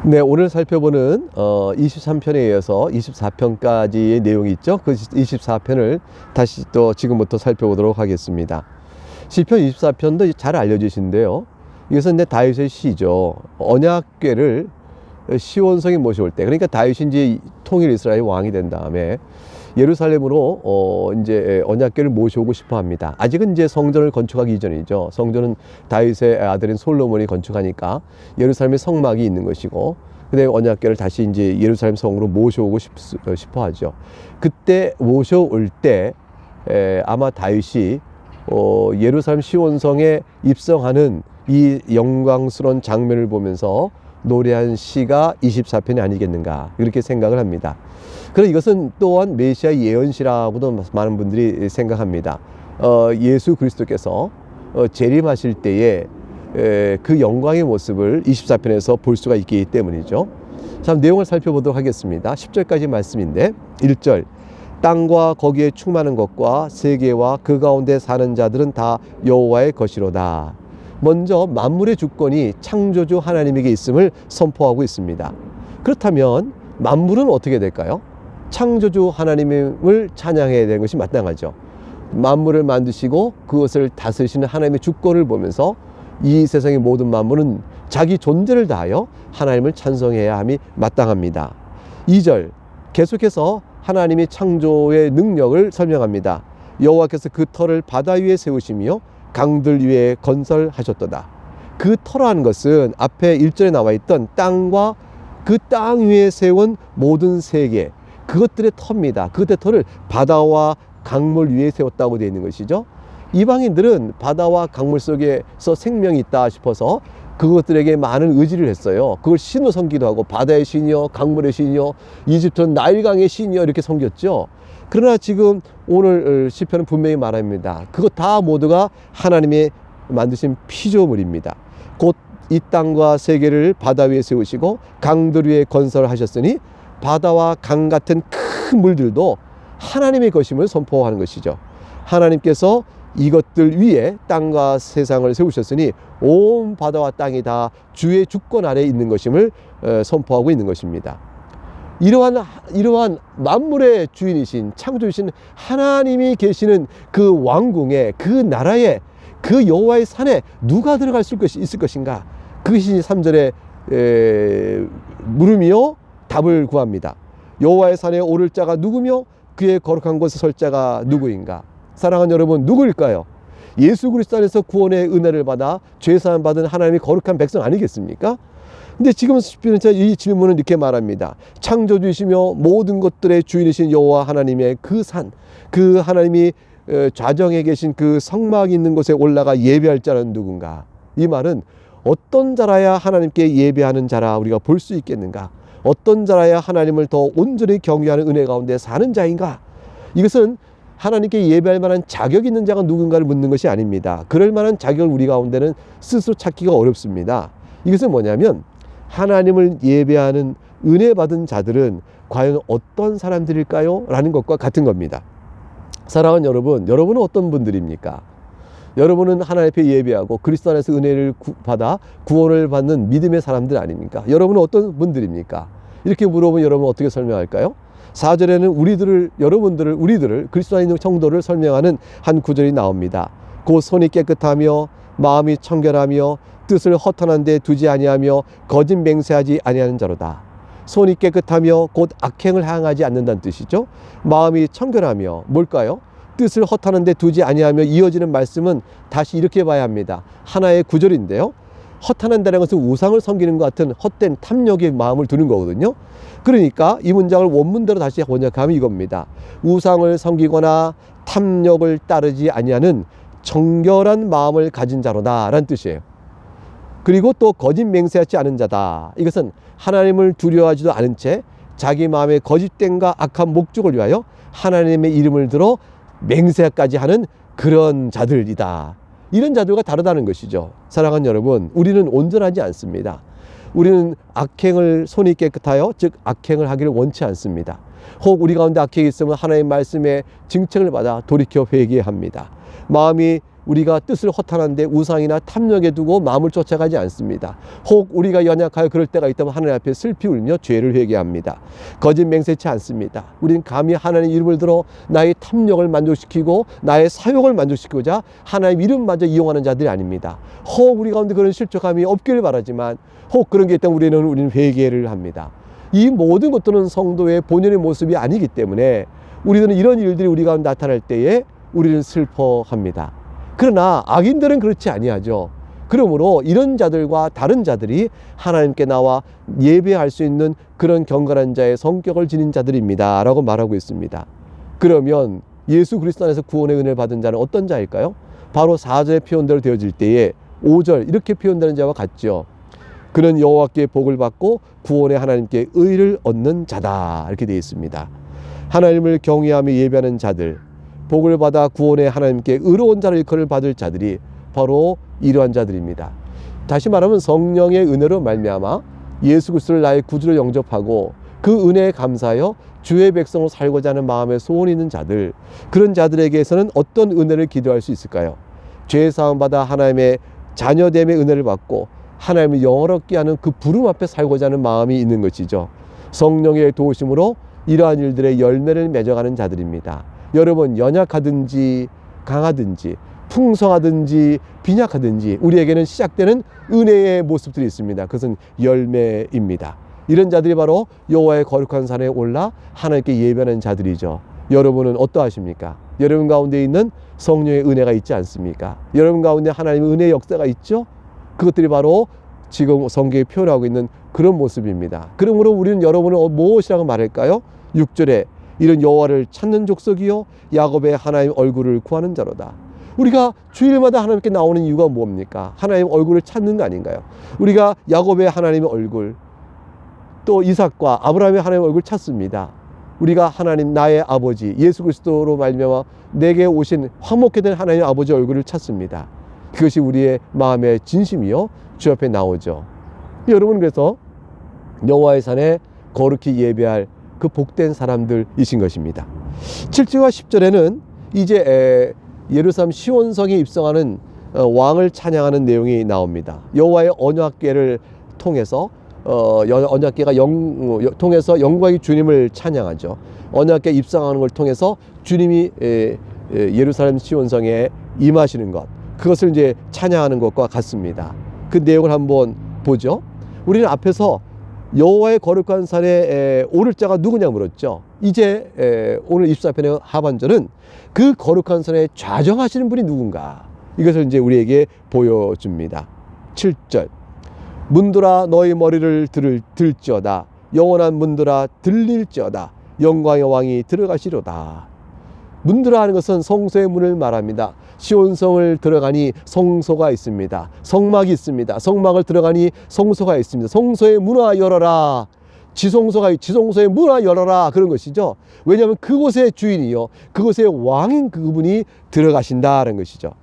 네, 오늘 살펴보는 23편에 이어서 24편까지의 내용이 있죠. 그 24편을 다시 또 지금부터 살펴보도록 하겠습니다. 시편 24편도 잘 알려주신데요. 이것은 이제 다윗의 시죠. 언약궤를 시온성에 모셔올 때, 그러니까 다윗이 이제 통일 이스라엘 왕이 된 다음에 예루살렘으로 이제 언약궤를 모셔오고 싶어 합니다. 아직은 이제 성전을 건축하기 이전이죠. 성전은 다윗의 아들인 솔로몬이 건축하니까 예루살렘에 성막이 있는 것이고, 그다음에 언약궤를 다시 이제 예루살렘 성으로 모셔오고 싶어 하죠. 그때 모셔올 때 아마 다윗이 예루살렘 시온성에 입성하는 이 영광스러운 장면을 보면서 노래한 시가 24편이 아니겠는가, 이렇게 생각을 합니다. 그래서 이것은 또한 메시아 예언시라고도 많은 분들이 생각합니다. 예수 그리스도께서 재림하실 때에 그 영광의 모습을 24편에서 볼 수가 있기 때문이죠. 자, 내용을 살펴보도록 하겠습니다. 10절까지 말씀인데, 1절, 땅과 거기에 충만한 것과 세계와 그 가운데 사는 자들은 다 여호와의 것이로다. 먼저 만물의 주권이 창조주 하나님에게 있음을 선포하고 있습니다. 그렇다면 만물은 어떻게 될까요? 창조주 하나님을 찬양해야 되는 것이 마땅하죠. 만물을 만드시고 그것을 다스리시는 하나님의 주권을 보면서 이 세상의 모든 만물은 자기 존재를 다하여 하나님을 찬송해야 함이 마땅합니다. 2절, 계속해서 하나님이 창조의 능력을 설명합니다. 여호와께서 그 터를 바다 위에 세우시며 강들 위에 건설하셨도다. 그 터라는 것은 앞에 1절에 나와 있던 땅과 그 땅 위에 세운 모든 세계, 그것들의 터입니다. 그것의 터를 바다와 강물 위에 세웠다고 되어 있는 것이죠. 이방인들은 바다와 강물 속에서 생명이 있다 싶어서 그것들에게 많은 의지를 했어요. 그걸 신으로 섬기기도 하고, 바다의 신이여, 강물의 신이여, 이집트는 나일강의 신이여, 이렇게 섬겼죠. 그러나 지금 오늘 시편은 분명히 말합니다. 그것 다 모두가 하나님의 만드신 피조물입니다. 곧 이 땅과 세계를 바다 위에 세우시고 강들 위에 건설하셨으니 바다와 강 같은 큰 물들도 하나님의 것임을 선포하는 것이죠. 하나님께서 이것들 위에 땅과 세상을 세우셨으니 온 바다와 땅이 다 주의 주권 아래에 있는 것임을 선포하고 있는 것입니다. 이러한 만물의 주인이신 창조주신 하나님이 계시는 그 왕궁에, 그 나라에, 그 여호와의 산에 누가 들어갈 수 있을 것인가? 그것이 3절에 물으며 답을 구합니다. 여호와의 산에 오를 자가 누구며 그의 거룩한 곳에 설 자가 누구인가? 사랑하는 여러분, 누구일까요? 예수 그리스도 안에서 구원의 은혜를 받아 죄사함 받은 하나님의 거룩한 백성 아니겠습니까? 근데 지금 이 질문은 이렇게 말합니다. 창조주이시며 모든 것들의 주인이신 여호와 하나님의 그 산, 그 하나님이 좌정에 계신 그 성막이 있는 곳에 올라가 예배할 자는 누군가? 이 말은 어떤 자라야 하나님께 예배하는 자라 우리가 볼 수 있겠는가? 어떤 자라야 하나님을 더 온전히 경외하는 은혜 가운데 사는 자인가? 이것은 하나님께 예배할 만한 자격 있는 자가 누군가를 묻는 것이 아닙니다. 그럴 만한 자격을 우리 가운데는 스스로 찾기가 어렵습니다. 이것은 뭐냐면, 하나님을 예배하는 은혜 받은 자들은 과연 어떤 사람들일까요? 라는 것과 같은 겁니다. 사랑하는 여러분, 여러분은 어떤 분들입니까? 여러분은 하나님 앞에 예배하고 그리스도 안에서 은혜를 받아 구원을 받는 믿음의 사람들 아닙니까? 여러분은 어떤 분들입니까? 이렇게 물어보면 여러분 어떻게 설명할까요? 4절에는 우리들을 그리스도 안에 있는 성도를 설명하는 한 구절이 나옵니다. 곧 손이 깨끗하며 마음이 청결하며 뜻을 허탄한 데 두지 아니하며 거짓 맹세하지 아니하는 자로다. 손이 깨끗하며 곧 악행을 향하지 않는다는 뜻이죠. 마음이 청결하며 뭘까요? 뜻을 허탄한 데 두지 아니하며 이어지는 말씀은 다시 이렇게 봐야 합니다. 하나의 구절인데요. 허탄한다는 것은 우상을 섬기는 것 같은 헛된 탐욕의 마음을 두는 거거든요. 그러니까 이 문장을 원문대로 다시 번역하면 이겁니다. 우상을 섬기거나 탐욕을 따르지 아니하는 정결한 마음을 가진 자로다 라는 뜻이에요. 그리고 또 거짓 맹세하지 않은 자다. 이것은 하나님을 두려워하지도 않은 채 자기 마음의 거짓됨과 악한 목적을 위하여 하나님의 이름을 들어 맹세까지 하는 그런 자들이다. 이런 자들과 다르다는 것이죠. 사랑하는 여러분, 우리는 온전하지 않습니다. 우리는 악행을, 손이 깨끗하여 즉 악행을 하기를 원치 않습니다. 혹 우리 가운데 악행이 있으면 하나님의 말씀에 징책을 받아 돌이켜 회개합니다. 마음이 우리가 뜻을 허탄한데 우상이나 탐욕에 두고 마음을 쫓아가지 않습니다. 혹 우리가 연약하여 그럴 때가 있다면 하나님 앞에 슬피 울며 죄를 회개합니다. 거짓 맹세치 않습니다. 우리는 감히 하나님 이름을 들어 나의 탐욕을 만족시키고 나의 사욕을 만족시키고자 하나님 이름마저 이용하는 자들이 아닙니다. 혹 우리 가운데 그런 실족함이 없기를 바라지만 혹 그런 게 있다면 우리는 회개를 합니다. 이 모든 것들은 성도의 본연의 모습이 아니기 때문에 우리는 이런 일들이 우리 가운데 나타날 때에 우리는 슬퍼합니다. 그러나 악인들은 그렇지 아니하죠. 그러므로 이런 자들과 다른 자들이 하나님께 나와 예배할 수 있는 그런 경건한 자의 성격을 지닌 자들입니다 라고 말하고 있습니다. 그러면 예수 그리스도 안에서 구원의 은혜를 받은 자는 어떤 자일까요? 바로 4절의 표현대로 되어질 때에 5절 이렇게 표현되는 자와 같죠. 그는 여호와께 복을 받고 구원의 하나님께 의를 얻는 자다 이렇게 되어 있습니다. 하나님을 경외하며 예배하는 자들, 복을 받아 구원의 하나님께 의로운 자를 일컬을 받을 자들이 바로 이러한 자들입니다. 다시 말하면 성령의 은혜로 말미암아 예수 그리스도를 나의 구주로 영접하고 그 은혜에 감사하여 주의 백성으로 살고자 하는 마음에 소원이 있는 자들, 그런 자들에게서는 어떤 은혜를 기대할 수 있을까요? 죄 사함 받아 하나님의 자녀됨의 은혜를 받고 하나님을 영원롭게 하는 그 부름 앞에 살고자 하는 마음이 있는 것이죠. 성령의 도우심으로 이러한 일들의 열매를 맺어가는 자들입니다. 여러분, 연약하든지 강하든지 풍성하든지 빈약하든지 우리에게는 시작되는 은혜의 모습들이 있습니다. 그것은 열매입니다. 이런 자들이 바로 여호와의 거룩한 산에 올라 하나님께 예배하는 자들이죠. 여러분은 어떠하십니까? 여러분 가운데 있는 성령의 은혜가 있지 않습니까? 여러분 가운데 하나님의 은혜의 역사가 있죠? 그것들이 바로 지금 성경에 표현하고 있는 그런 모습입니다. 그러므로 우리는 여러분을 무엇이라고 말할까요? 6절에 이런 여호와를 찾는 족속이요 야곱의 하나님 얼굴을 구하는 자로다. 우리가 주일마다 하나님께 나오는 이유가 뭡니까? 하나님 얼굴을 찾는 거 아닌가요? 우리가 야곱의 하나님의 얼굴, 또 이삭과 아브라함의 하나님의 얼굴을 찾습니다. 우리가 하나님 나의 아버지 예수 그리스도로 말미암아 내게 오신 화목케 된 하나님의 아버지 얼굴을 찾습니다. 그것이 우리의 마음의 진심이요 주 앞에 나오죠. 여러분, 그래서 여호와의 산에 거룩히 예배할 그 복된 사람들이신 것입니다. 7절과 10절에는 이제 예루살렘 시온성에 입성하는 왕을 찬양하는 내용이 나옵니다. 여호와의 언약궤를 통해서 언약궤가 통해서 영광의 주님을 찬양하죠. 언약궤 입성하는 걸 통해서 주님이 예루살렘 시온성에 임하시는 것, 그것을 이제 찬양하는 것과 같습니다. 그 내용을 한번 보죠. 우리는 앞에서 여호와의 거룩한 산에 오를 자가 누구냐 물었죠. 이제 오늘 24편의 하반절은 그 거룩한 산에 좌정하시는 분이 누군가, 이것을 이제 우리에게 보여줍니다. 7절 문들아 너희 머리를 들지어다. 영원한 문들아 들릴지어다. 영광의 왕이 들어가시로다. 문들아 하는 것은 성소의 문을 말합니다. 시온성을 들어가니 성소가 있습니다. 성막이 있습니다. 성막을 들어가니 성소가 있습니다. 성소의 문화 열어라. 지성소의 문화 열어라. 그런 것이죠. 왜냐하면 그곳의 주인이요 그곳의 왕인 그분이 들어가신다는 것이죠.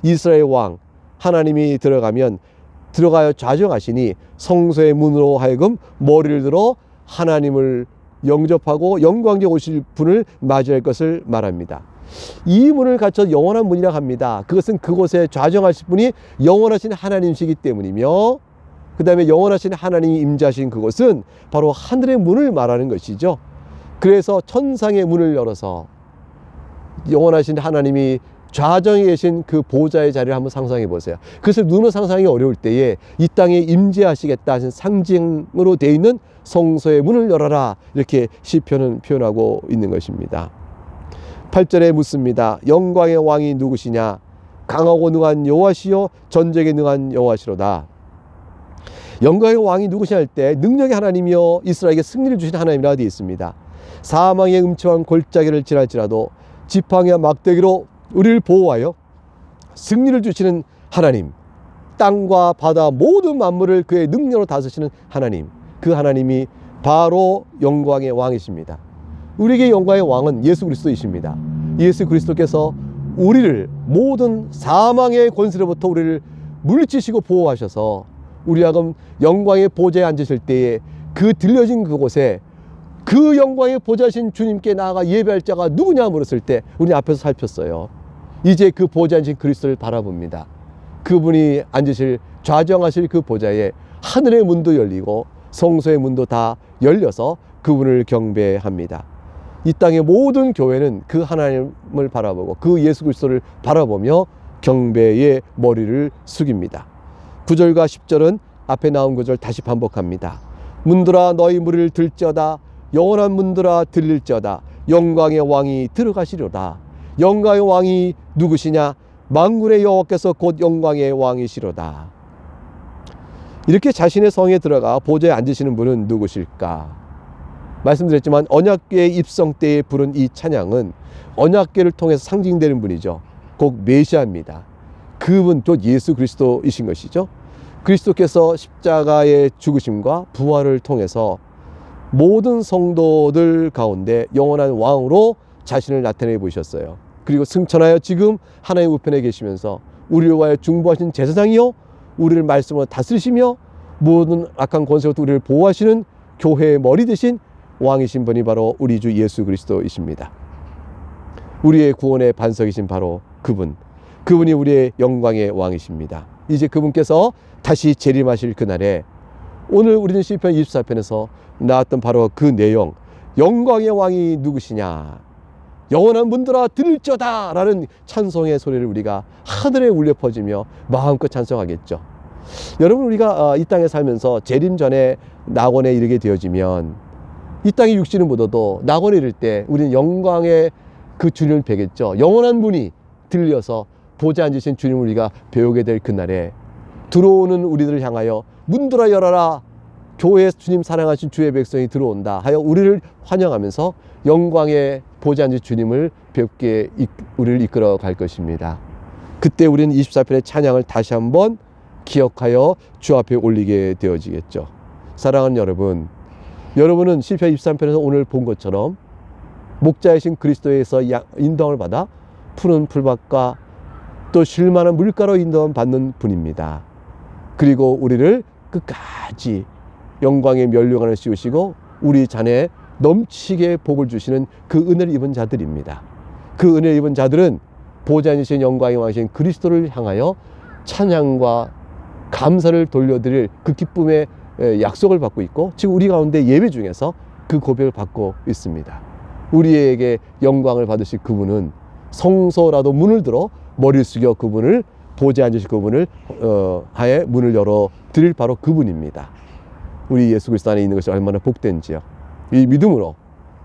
이스라엘 왕 하나님이 들어가여 좌정하시니 성소의 문으로 하여금 머리를 들어 하나님을 영접하고 영광에 오실 분을 맞이할 것을 말합니다. 이 문을 갖춰 영원한 문이라 합니다. 그것은 그곳에 좌정하실 분이 영원하신 하나님이시기 때문이며, 그 다음에 영원하신 하나님이 임재하신 그곳은 바로 하늘의 문을 말하는 것이죠. 그래서 천상의 문을 열어서 영원하신 하나님이 좌정에 계신 그 보좌의 자리를 한번 상상해 보세요. 그래서 눈으로 상상이 어려울 때에 이 땅에 임재하시겠다 하신 상징으로 되어 있는 성소의 문을 열어라, 이렇게 시편은 표현하고 있는 것입니다. 8절에 묻습니다. 영광의 왕이 누구시냐? 강하고 능한 여호와시요 전쟁에 능한 여호와시로다. 영광의 왕이 누구시냐 할 때 능력의 하나님이요 이스라엘에게 승리를 주신 하나님이라 되어 있습니다. 사망의 음침한 골짜기를 지날지라도 지팡이와 막대기로 우리를 보호하여 승리를 주시는 하나님, 땅과 바다 모든 만물을 그의 능력으로 다스리시는 하나님, 그 하나님이 바로 영광의 왕이십니다. 우리에게 영광의 왕은 예수 그리스도이십니다. 예수 그리스도께서 우리를 모든 사망의 권세로부터 우리를 물리치시고 보호하셔서 우리하고 영광의 보좌에 앉으실 때에 그 들려진 그곳에 그 영광의 보좌신 주님께 나아가 예배할 자가 누구냐 물었을 때 우리 앞에서 살폈어요. 이제 그 보좌에 앉으신 그리스도를 바라봅니다. 그분이 앉으실 좌정하실 그 보좌에 하늘의 문도 열리고 성소의 문도 다 열려서 그분을 경배합니다. 이 땅의 모든 교회는 그 하나님을 바라보고 그 예수 그리스도를 바라보며 경배의 머리를 숙입니다. 9절과 10절은 앞에 나온 구절 다시 반복합니다. 문들아 너희 문을 들지어다. 영원한 문들아 들릴지어다. 영광의 왕이 들어가시리로다. 영광의 왕이 누구시냐? 만군의 여호와께서 곧 영광의 왕이시로다. 이렇게 자신의 성에 들어가 보좌에 앉으시는 분은 누구실까? 말씀드렸지만 언약궤의 입성 때에 부른 이 찬양은 언약궤를 통해서 상징되는 분이죠. 곧 메시아입니다. 그분 곧 예수 그리스도이신 것이죠. 그리스도께서 십자가의 죽으심과 부활을 통해서 모든 성도들 가운데 영원한 왕으로 자신을 나타내 보셨어요. 그리고 승천하여 지금 하나님 우편에 계시면서 우리를 위하여 중보하신 제사장이요 우리를 말씀으로 다스리시며 모든 악한 권세로부터 우리를 보호하시는 교회의 머리 되신 왕이신 분이 바로 우리 주 예수 그리스도이십니다. 우리의 구원의 반석이신 바로 그분이 우리의 영광의 왕이십니다. 이제 그분께서 다시 재림하실 그날에 오늘 우리는 시편 24편에서 나왔던 바로 그 내용, 영광의 왕이 누구시냐, 영원한 문들아 들을지어다 라는 찬송의 소리를 우리가 하늘에 울려 퍼지며 마음껏 찬송하겠죠. 여러분, 우리가 이 땅에 살면서 재림 전에 낙원에 이르게 되어지면 이 땅의 육신을 묻어도 낙원에 이를 때 우리는 영광의 그 주님을 뵈겠죠. 영원한 문이 들려서 보좌에 앉으신 주님을 우리가 배우게 될 그날에 들어오는 우리들을 향하여 문들아 열어라, 교회 주님 사랑하신 주의 백성이 들어온다 하여 우리를 환영하면서 영광의 보좌에 앉은 주님을 뵙게 우리를 이끌어 갈 것입니다. 그때 우리는 24편의 찬양을 다시 한번 기억하여 주 앞에 올리게 되어지겠죠. 사랑하는 여러분, 여러분은 시편 23편에서 오늘 본 것처럼 목자이신 그리스도에서 인도함을 받아 푸른 풀밭과 또 쉴만한 물가로 인도함 받는 분입니다. 그리고 우리를 끝까지 영광의 면류관을 씌우시고 우리 잔에 넘치게 복을 주시는 그 은혜를 입은 자들입니다. 그 은혜를 입은 자들은 보좌에 계신 영광의 왕이신 그리스도를 향하여 찬양과 감사를 돌려드릴 그 기쁨의 약속을 받고 있고 지금 우리 가운데 예배 중에서 그 고백을 받고 있습니다. 우리에게 영광을 받으실 그분은 성소라도 문을 들어 머리를 숙여 그분을 보좌에 앉으실 그분을 하에 문을 열어 드릴 바로 그분입니다. 우리 예수 그리스도 안에 있는 것이 얼마나 복된지요. 이 믿음으로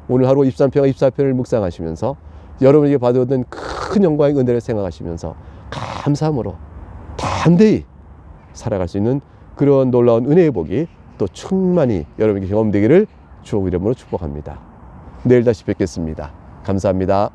오늘 하루 23편과 24편을 묵상하시면서 여러분에게 받아오던 큰 영광의 은혜를 생각하시면서 감사함으로 담대히 살아갈 수 있는 그런 놀라운 은혜의 복이 또 충만히 여러분에게 경험되기를 주의 이름으로 축복합니다. 내일 다시 뵙겠습니다. 감사합니다.